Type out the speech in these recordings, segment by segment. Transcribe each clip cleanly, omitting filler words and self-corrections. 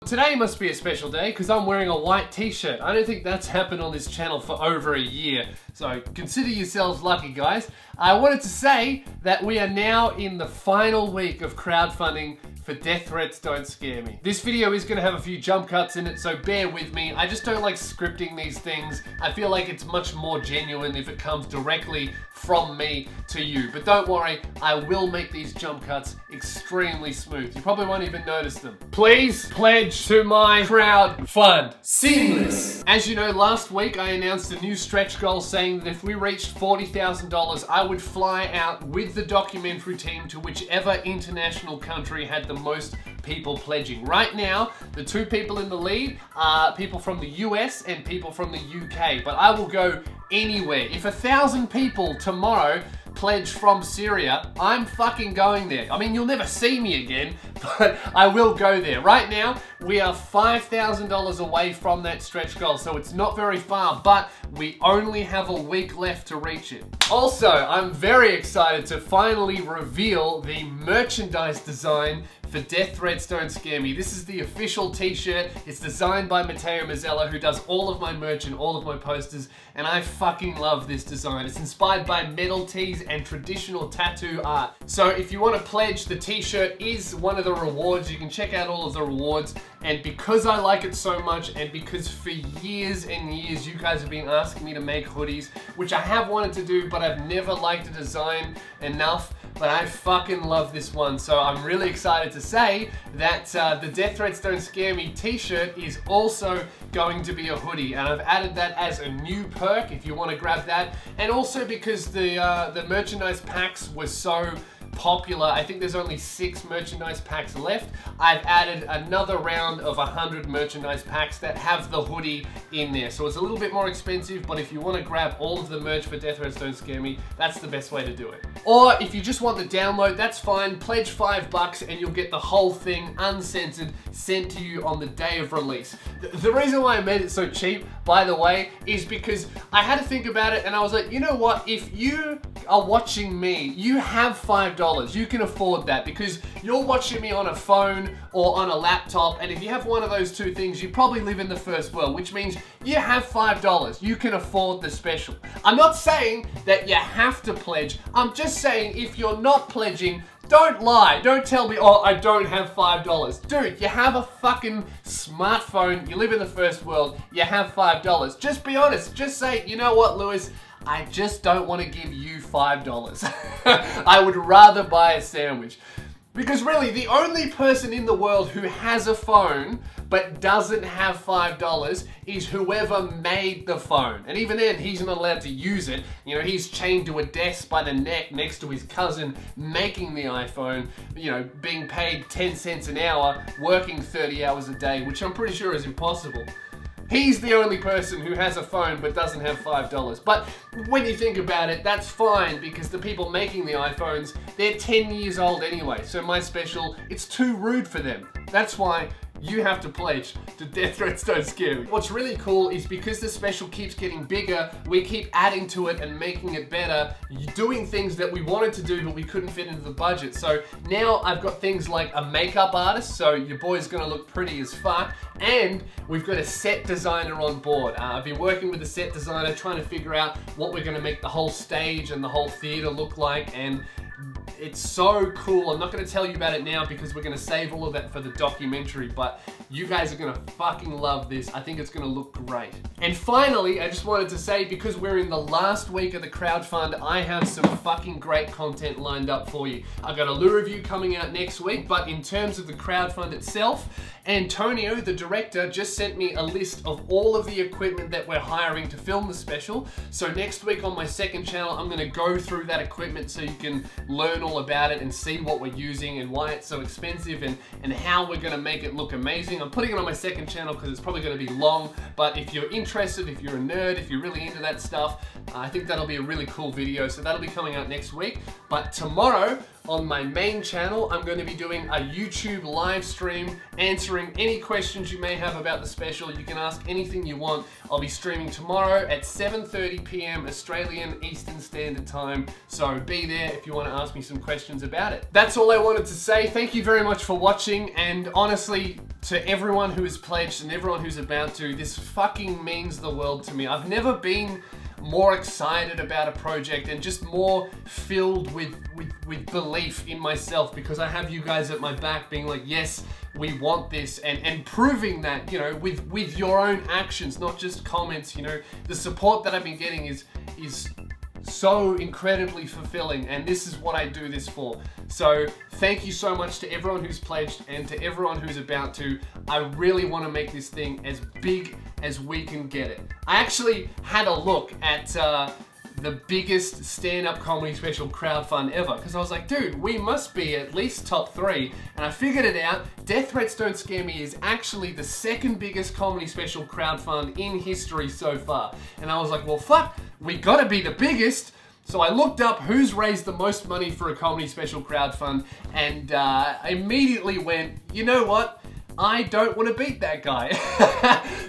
Today must be a special day because I'm wearing a white t-shirt. I don't think that's happened on this channel for over a year. So consider yourselves lucky, guys. I wanted to say that we are now in the final week of crowdfunding for Death Threats Don't Scare Me. This video is gonna have a few jump cuts in it, so bear with me. I just don't like scripting these things. I feel like it's much more genuine if it comes directly from me to you. But don't worry, I will make these jump cuts extremely smooth. You probably won't even notice them. Please pledge to my crowd fund. Seamless. As you know, last week I announced a new stretch goal saying that if we reached $40,000, I would fly out with the documentary team to whichever international country had the most people pledging. Right now, the two people in the lead are people from the US and people from the UK, but I will go anywhere. If 1,000 people tomorrow pledge from Syria, I'm fucking going there. I mean, you'll never see me again, but I will go there. Right now, we are $5,000 away from that stretch goal, so it's not very far, but we only have a week left to reach it. Also, I'm very excited to finally reveal the merchandise design for Death Threats Don't Scare Me. This is the official t-shirt. It's designed by Matteo Mazzella, who does all of my merch and all of my posters, and I fucking love this design. It's inspired by metal tees and traditional tattoo art. So if you want to pledge, the t-shirt is one of the rewards. You can check out all of the rewards, and because I like it so much, and because for years and years you guys have been asking me to make hoodies, which I have wanted to do, but I've never liked the design enough, but I fucking love this one. So I'm really excited to say that the Death Threats Don't Scare Me t-shirt is also going to be a hoodie, and I've added that as a new perk if you want to grab that. And also because the merchandise packs were so popular, I think there's only 6 merchandise packs left. I've added another round of 100 merchandise packs that have the hoodie in there. So it's a little bit more expensive, but if you want to grab all of the merch for Death Threats Don't Scare Me, that's the best way to do it. Or if you just want the download, that's fine. Pledge $5 and you'll get the whole thing uncensored sent to you on the day of release. The reason why I made it so cheap, by the way, is because I had to think about it and I was like, you know what? If you are watching me, you have $5. You can afford that because you're watching me on a phone or on a laptop, and if you have one of those two things, you probably live in the first world, which means you have $5. You can afford the special. I'm not saying that you have to pledge. I'm just saying if you're not pledging, don't lie. Don't tell me, oh, I don't have $5. Dude, you have a fucking smartphone. You live in the first world. You have $5. Just be honest. Just say, you know what, Lewis? I just don't want to give you $5. I would rather buy a sandwich. Because really, the only person in the world who has a phone but doesn't have $5 is whoever made the phone. And even then, he's not allowed to use it. You know, he's chained to a desk by the neck next to his cousin making the iPhone, you know, being paid 10 cents an hour, working 30 hours a day, which I'm pretty sure is impossible. He's the only person who has a phone but doesn't have $5. But when you think about it, that's fine because the people making the iPhones, they're 10 years old anyway. So my special, it's too rude for them. That's why you have to pledge to Death Threats Don't Scare Me. What's really cool is because the special keeps getting bigger, we keep adding to it and making it better, doing things that we wanted to do but we couldn't fit into the budget. So now I've got things like a makeup artist, so your boy's gonna look pretty as fuck, and we've got a set designer on board. I've been working with a set designer trying to figure out what we're gonna make the whole stage and the whole theater look like, and it's so cool. I'm not going to tell you about it now because we're going to save all of that for the documentary, but you guys are going to fucking love this. I think it's going to look great. And finally, I just wanted to say, because we're in the last week of the crowdfund, I have some fucking great content lined up for you. I've got a Lou review coming out next week, but in terms of the crowdfund itself, Antonio, the director, just sent me a list of all of the equipment that we're hiring to film the special. So next week on my second channel, I'm going to go through that equipment so you can learn all about it and see what we're using and why it's so expensive and how we're going to make it look amazing. I'm putting it on my second channel because it's probably going to be long, but if you're interested, if you're a nerd, if you're really into that stuff, I think that'll be a really cool video. So that'll be coming out next week. But tomorrow, on my main channel. I'm going to be doing a YouTube live stream answering any questions you may have about the special. You can ask anything you want. I'll be streaming tomorrow at 7:30 p.m. Australian Eastern Standard Time. So be there if you want to ask me some questions about it. That's all I wanted to say. Thank you very much for watching, and honestly, to everyone who has pledged and everyone who's about to, this fucking means the world to me. I've never been more excited about a project and just more filled with belief in myself, because I have you guys at my back being like, yes, we want this, and proving that, you know, with your own actions, not just comments. You know, the support that I've been getting is so incredibly fulfilling, and this is what I do this for. So thank you so much to everyone who's pledged and to everyone who's about to. I really want to make this thing as big as we can get it. I actually had a look at the biggest stand-up comedy special crowdfund ever, because I was like, dude, we must be at least top 3, and I figured it out. Death Threats Don't Scare Me is actually the second biggest comedy special crowdfund in history so far, and I was like, well, fuck, we gotta be the biggest. So I looked up who's raised the most money for a comedy special crowdfund, and immediately went, you know what? I don't want to beat that guy.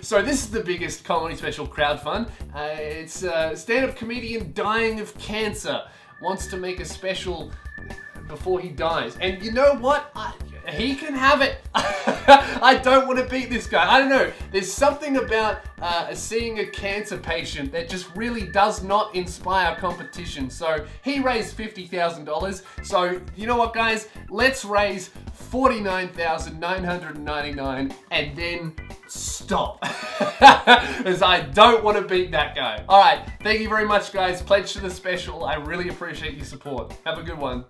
So this is the biggest comedy special crowdfund. It's a stand-up comedian dying of cancer, wants to make a special before he dies. And you know what? He can have it. I don't want to beat this guy. I don't know. There's something about seeing a cancer patient that just really does not inspire competition. So he raised $50,000. So you know what, guys? Let's raise $49,999 and then stop. Because I don't want to beat that guy. All right. Thank you very much, guys. Pledge to the special. I really appreciate your support. Have a good one.